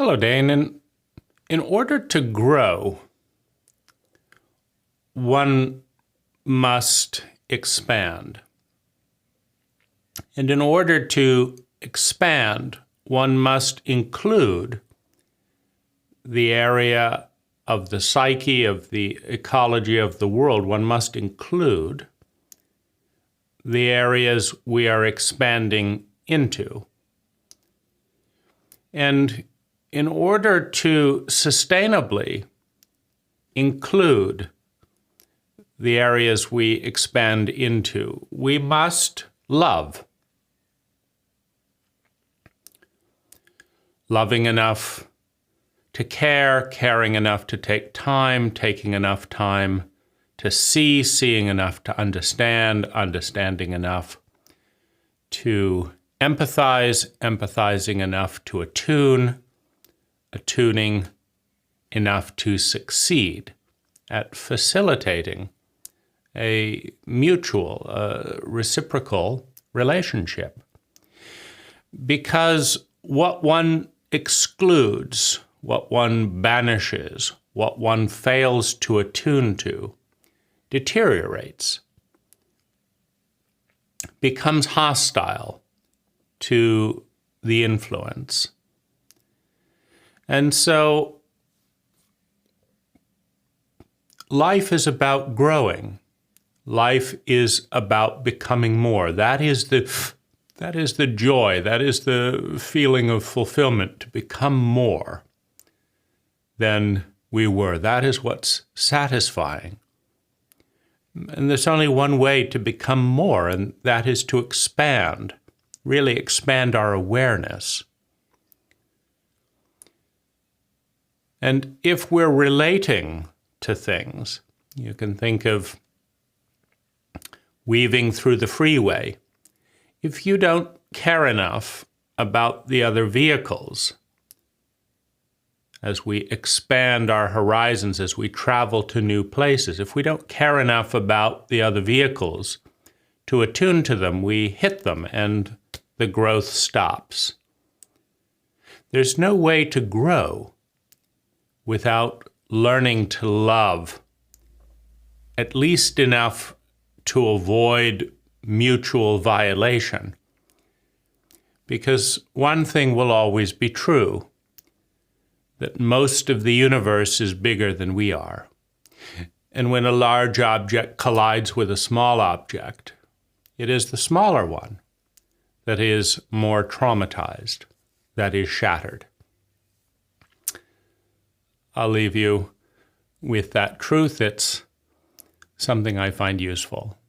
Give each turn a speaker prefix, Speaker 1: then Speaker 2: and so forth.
Speaker 1: Hello, Dane. In order to grow, one must expand. And in order to expand, one must include the area of the psyche, of the ecology of the world. One must include the areas we are expanding into. And in order to sustainably include the areas we expand into, we must love. Loving enough to care, caring enough to take time, taking enough time to see, seeing enough to understand, understanding enough to empathize, empathizing enough to attune, attuning enough to succeed at facilitating a mutual, reciprocal relationship. Because what one excludes, what one banishes, what one fails to attune to, deteriorates, becomes hostile to the influence. And so life is about growing. Life is about becoming more. That is the joy, that is the feeling of fulfillment, to become more than we were. That is what's satisfying. And there's only one way to become more, and that is to expand, really expand our awareness. And if we're relating to things, you can think of weaving through the freeway. If you don't care enough about the other vehicles, as we expand our horizons, as we travel to new places, if we don't care enough about the other vehicles to attune to them, we hit them and the growth stops. There's no way to grow without learning to love at least enough to avoid mutual violation. Because one thing will always be true, that most of the universe is bigger than we are. And when a large object collides with a small object, it is the smaller one that is more traumatized, that is shattered. I'll leave you with that truth. It's something I find useful.